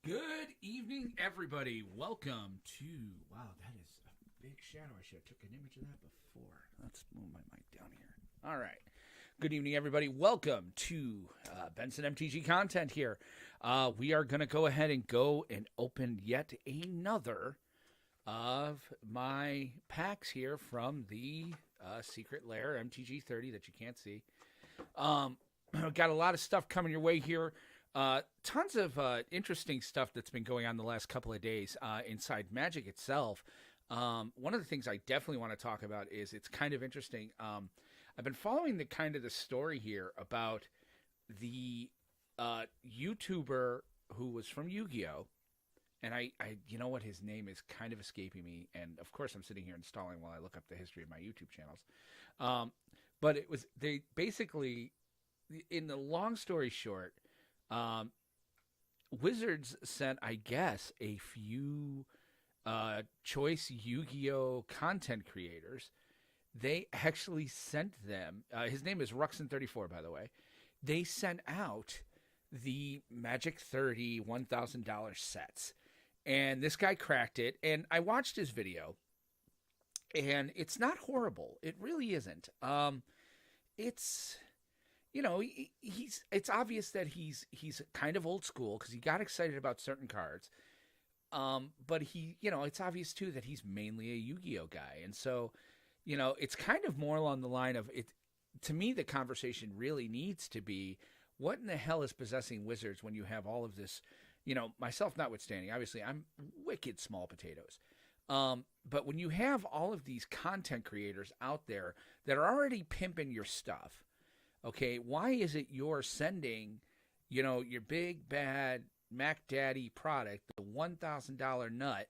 Good evening, everybody. Welcome to. Wow, that is a big shadow. I should have took an image of that before. Let's move my mic down here. All right. Good evening, everybody. Welcome to Benson MTG Content here. We are going to go ahead and open yet another of my packs here from the Secret Lair MTG 30 that you can't see. Got a lot of stuff coming your way here. Tons of interesting stuff that's been going on the last couple of days inside Magic itself. One of the things I definitely want to talk about is it's kind of interesting. I've been following the story here about the YouTuber who was from Yu-Gi-Oh! And I you know what, his name is kind of escaping me. And of course I'm sitting here installing while I look up the history of my YouTube channels. But they basically, in the long story short, Wizards sent, I guess, a few choice Yu-Gi-Oh! Content creators. They actually sent them, his name is Ruxin34, by the way. They sent out the Magic 30 $1,000 sets. And this guy cracked it. And I watched his video. And it's not horrible. It really isn't. It's... You know, it's obvious that he's kind of old school because he got excited about certain cards. But it's obvious too that he's mainly a Yu-Gi-Oh guy. And so, it's kind of more along the line of it. To me, the conversation really needs to be, what in the hell is possessing Wizards when you have all of this, myself notwithstanding, obviously I'm wicked small potatoes. But when you have all of these content creators out there that are already pimping your stuff, okay, why is it you're sending, your big bad Mac Daddy product, the $1,000 nut,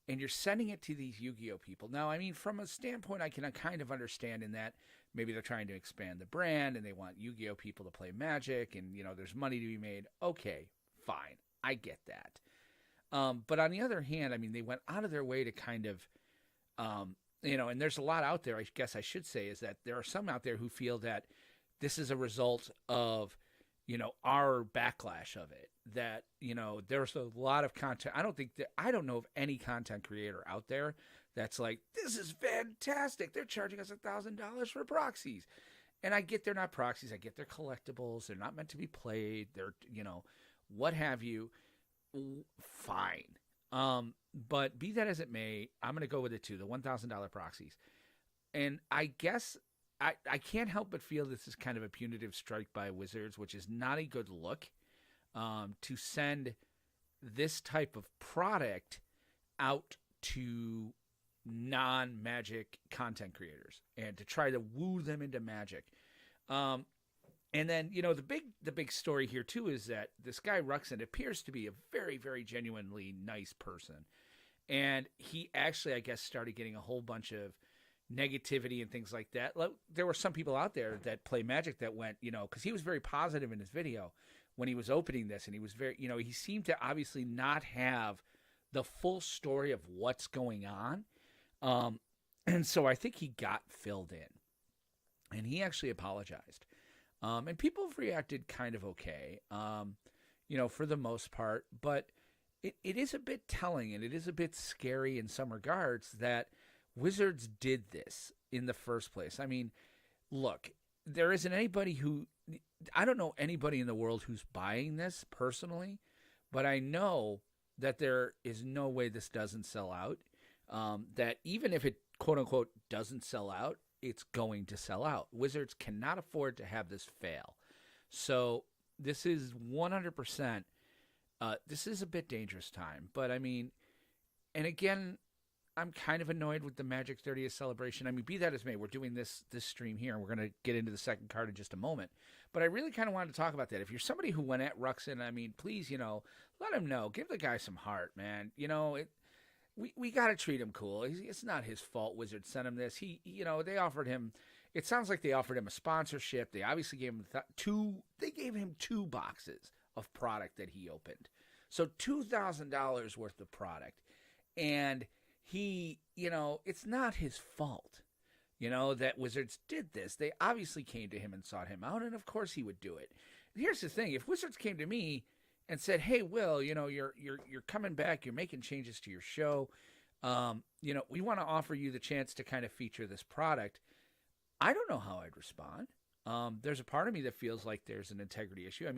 and you're sending it to these Yu-Gi-Oh people? Now, I mean, from a standpoint, I can kind of understand in that maybe they're trying to expand the brand and they want Yu-Gi-Oh people to play Magic and, there's money to be made. Okay, fine. I get that. But on the other hand, I mean, they went out of their way to kind of, and there's a lot out there, I guess I should say, is that there are some out there who feel that this is a result of, our backlash of it. That, there's a lot of content. I don't know of any content creator out there that's like, this is fantastic. They're charging us $1,000 for proxies. And I get they're not proxies. I get they're collectibles. They're not meant to be played. They're, what have you. Fine. But be that as it may, I'm going to go with it too. The $1,000 proxies. And I guess I can't help but feel this is kind of a punitive strike by Wizards, which is not a good look, to send this type of product out to non-Magic content creators and to try to woo them into Magic. And then, the big story here too is that this guy Ruxin appears to be a very, very genuinely nice person. And he actually, I guess, started getting a whole bunch of negativity and things like that. There were some people out there that play Magic that went, because he was very positive in his video when he was opening this, and he was very, he seemed to obviously not have the full story of what's going on. And so I think he got filled in, and he actually apologized. And people have reacted kind of okay, for the most part, but it is a bit telling, and it is a bit scary in some regards that Wizards did this in the first place. I mean, look, there isn't anybody I don't know anybody in the world who's buying this personally, but I know that there is no way this doesn't sell out. That even if it, quote unquote, doesn't sell out, it's going to sell out. Wizards cannot afford to have this fail. So this is 100%, this is a bit dangerous time. But I mean, and again, I'm kind of annoyed with the Magic 30th celebration. I mean, be that as may, we're doing this stream here, and we're going to get into the second card in just a moment. But I really kind of wanted to talk about that. If you're somebody who went at Ruxin, I mean, please, let him know. Give the guy some heart, man. We got to treat him cool. It's not his fault Wizards sent him this. They offered him, it sounds like they offered him a sponsorship. They obviously gave him they gave him 2 boxes of product that he opened. So $2,000 worth of product. And he, it's not his fault, that Wizards did this. They obviously came to him and sought him out, and of course he would do it. Here's the thing. If Wizards came to me and said, "Hey, Will, you're coming back. You're making changes to your show. We want to offer you the chance to kind of feature this product." I don't know how I'd respond. There's a part of me that feels like there's an integrity issue.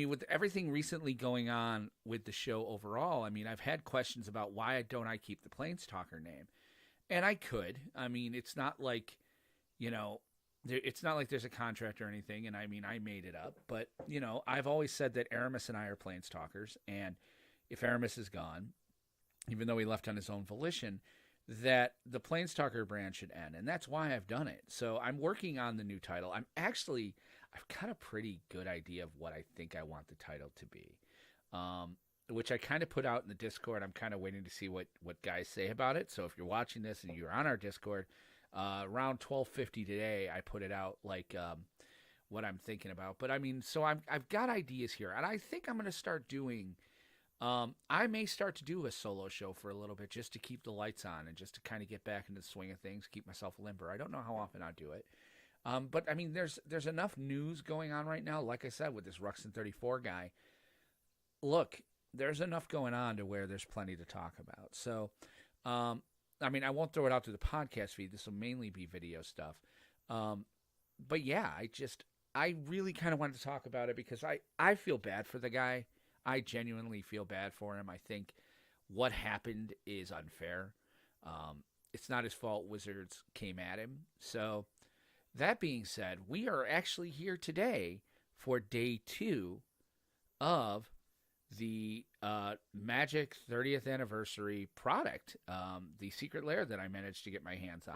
With everything recently going on with the show overall, I've had questions about why don't I keep the Planestalker name, and I could. It's not like, it's not like there's a contract or anything, and I made it up. But I've always said that Aramis and I are Planestalkers, and if Aramis is gone, even though he left on his own volition, that the Planestalker brand should end, and that's why I've done it. So I'm working on the new title. I've got a pretty good idea of what I think I want the title to be, which I kind of put out in the Discord. I'm kind of waiting to see what guys say about it. So if you're watching this and you're on our Discord, around 12:50 today, I put it out like what I'm thinking about. But so I've got ideas here, and I think I'm going to start doing. I may start to do a solo show for a little bit just to keep the lights on and just to kind of get back into the swing of things, keep myself limber. I don't know how often I'll do it. But there's enough news going on right now. Like I said, with this Ruxin 34 guy, look, there's enough going on to where there's plenty to talk about. So, I won't throw it out to the podcast feed. This will mainly be video stuff. But yeah, I really kind of wanted to talk about it because I feel bad for the guy. I genuinely feel bad for him. I think what happened is unfair. It's not his fault Wizards came at him. So that being said, we are actually here today for day 2 of the Magic 30th anniversary product, the Secret Lair that I managed to get my hands on.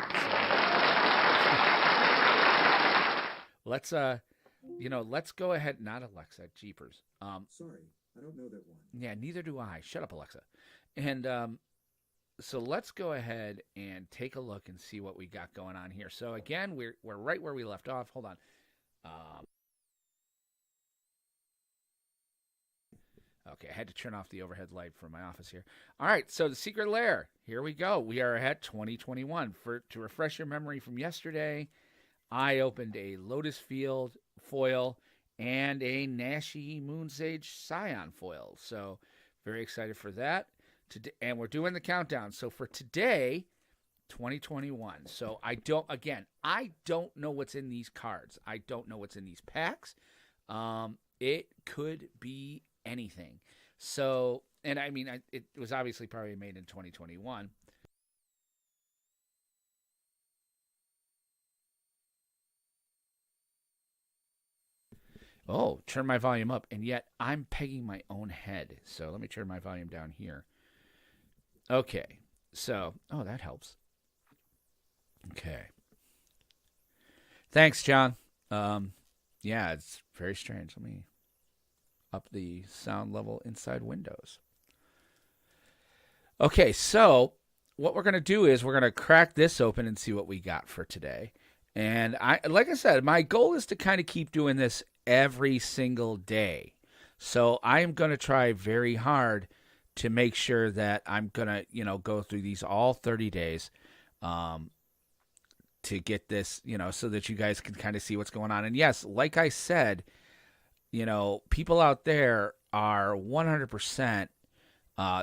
So let's go ahead. Not Alexa, Jeepers. Sorry, I don't know that one. Yeah, neither do I. Shut up, Alexa. And so let's go ahead and take a look and see what we got going on here. So again, we're right where we left off. Hold on. Okay, I had to turn off the overhead light from my office here. All right, so the Secret Lair. Here we go. We are at 2021. To refresh your memory from yesterday, I opened a Lotus Field foil and a Nashi Moonsage Scion foil. So very excited for that. And we're doing the countdown. So for today, 2021. So I don't know what's in these cards. I don't know what's in these packs. It could be anything. So, and it was obviously probably made in 2021. Oh, turn my volume up, and yet I'm pegging my own head. So let me turn my volume down here. Okay, so, that helps. Okay. Thanks, John. Yeah, it's very strange. Let me up the sound level inside Windows. Okay, so what we're going to do is we're going to crack this open and see what we got for today. And like I said, my goal is to kind of keep doing this every single day. So I am going to try very hard to make sure that I'm going to, go through these all 30 days to get this, so that you guys can kind of see what's going on. And yes, like I said, people out there are 100%,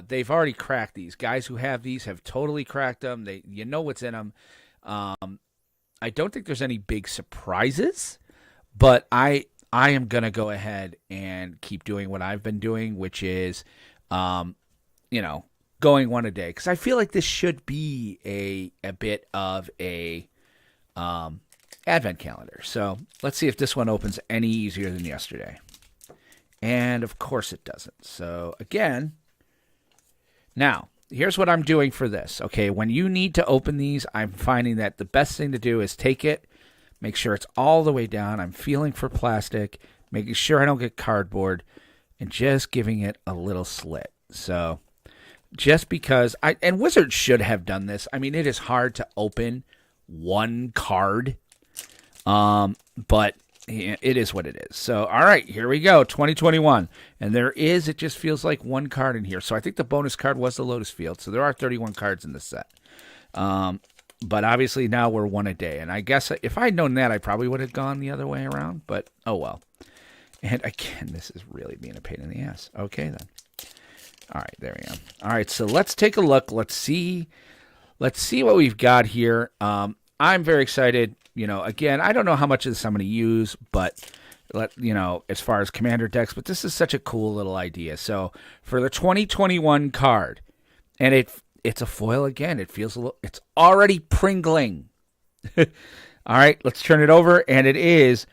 they've already cracked these. Guys who have these have totally cracked them. You know what's in them. I don't think there's any big surprises, but I am going to go ahead and keep doing what I've been doing, which is, going one a day. Because I feel like this should be a bit of a advent calendar. So let's see if this one opens any easier than yesterday. And of course it doesn't. So again, now here's what I'm doing for this. Okay, when you need to open these, I'm finding that the best thing to do is take it, make sure it's all the way down. I'm feeling for plastic, making sure I don't get cardboard, and just giving it a little slit. So just because and Wizards should have done this. It is hard to open one card, but it is what it is. So, all right, here we go, 2021. And it just feels like one card in here. So I think the bonus card was the Lotus Field. So there are 31 cards in this set. But obviously now we're one a day. And I guess if I'd known that, I probably would have gone the other way around. But, oh well. And again, this is really being a pain in the ass. Okay, then. All right, there we go. All right, so let's take a look. Let's see what we've got here. I'm very excited. Again, I don't know how much of this I'm going to use, but as far as commander decks, but this is such a cool little idea. So for the 2021 card, and it's a foil again. It feels it's already pringling. All right, let's turn it over, and it is,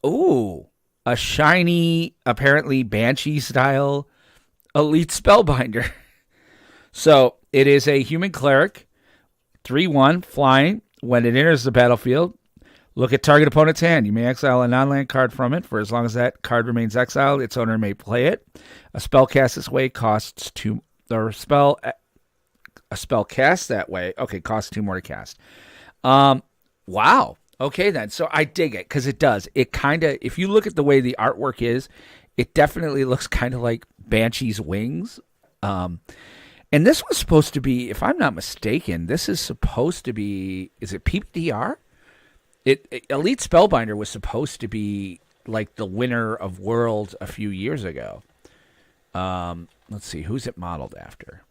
a shiny, apparently Banshee style Elite Spellbinder. So it is a human cleric, 3/1 flying. When it enters the battlefield, look at target opponent's hand. You may exile a non-land card from it for as long as that card remains exiled. Its owner may play it. A spell cast this way costs 2, or a spell cast that way, costs 2 more to cast. Wow. Okay, then. So I dig it because it does. It kind of, if you look at the way the artwork is, it definitely looks kind of like Banshee's wings. And this was supposed to be, if I'm not mistaken, this is supposed to be, is it PPDR? Elite Spellbinder was supposed to be like the winner of Worlds a few years ago. Let's see, who's it modeled after?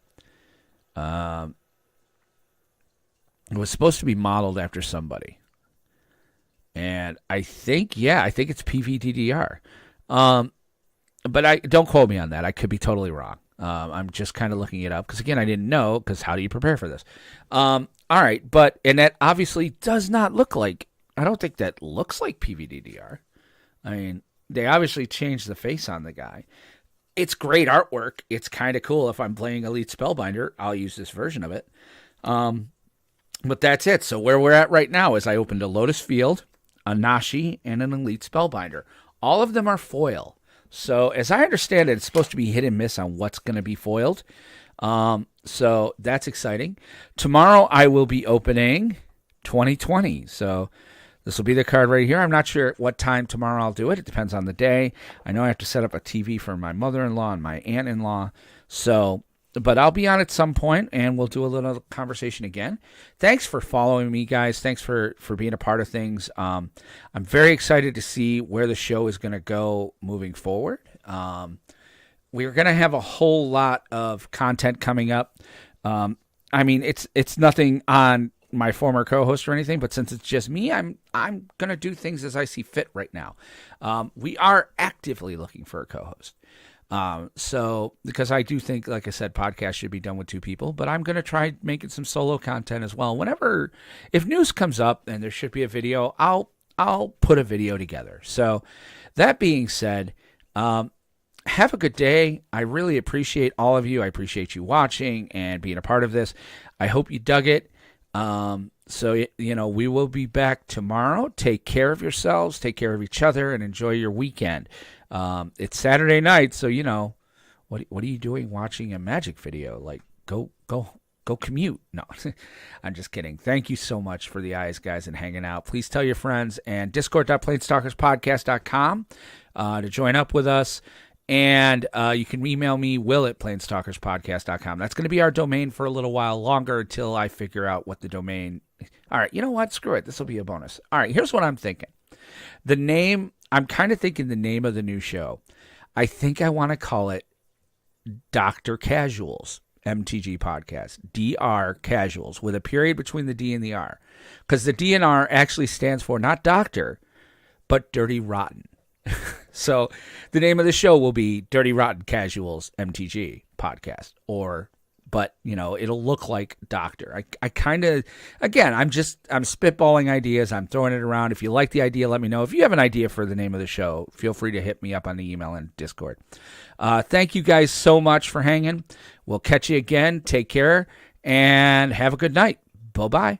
It was supposed to be modeled after somebody. And I think it's PVDDR. But don't quote me on that. I could be totally wrong. I'm just kind of looking it up because, again, I didn't know, because how do you prepare for this? All right, and that obviously does not look like, I don't think that looks like PVDDR. I mean, they obviously changed the face on the guy. It's great artwork. It's kind of cool. If I'm playing Elite Spellbinder, I'll use this version of it. But that's it. So where we're at right now is I opened a Lotus Field, a Nashi, and an Elite Spellbinder. All of them are foil. So as I understand it, it's supposed to be hit and miss on what's going to be foiled. So that's exciting. Tomorrow I will be opening 2020. So this will be the card right here. I'm not sure what time tomorrow I'll do it. It depends on the day. I know I have to set up a TV for my mother-in-law and my aunt-in-law. But I'll be on at some point, and we'll do a little conversation again. Thanks for following me, guys. Thanks for being a part of things. I'm very excited to see where the show is going to go moving forward. We're going to have a whole lot of content coming up. I mean, it's nothing on my former co-host or anything, but since it's just me, I'm going to do things as I see fit right now. We are actively looking for a co-host. So because I do think, like I said, podcasts should be done with 2 people, but I'm going to try making some solo content as well. If news comes up and there should be a video, I'll put a video together. So that being said, have a good day. I really appreciate all of you. I appreciate you watching and being a part of this. I hope you dug it. So, we will be back tomorrow. Take care of yourselves, take care of each other, and enjoy your weekend. It's Saturday night, so what are you doing watching a Magic video? Like, go commute. No, I'm just kidding. Thank you so much for the eyes, guys, and hanging out. Please tell your friends, and discord.planestalkerspodcast.com to join up with us. And you can email me, will@planestalkerspodcast.com. That's going to be our domain for a little while longer until I figure out what the domain. All right, you know what? Screw it. This will be a bonus. All right, here's what I'm thinking. I'm kind of thinking the name of the new show. I think I want to call it Dr. Casuals MTG Podcast. DR Casuals, with a period between the D and the R. Because the D and R actually stands for not Doctor, but Dirty Rotten. So the name of the show will be Dirty Rotten Casuals MTG Podcast. But it'll look like Doctor. I kind of, again, I'm spitballing ideas. I'm throwing it around. If you like the idea, let me know. If you have an idea for the name of the show, feel free to hit me up on the email and Discord. Thank you guys so much for hanging. We'll catch you again. Take care and have a good night. Bye-bye.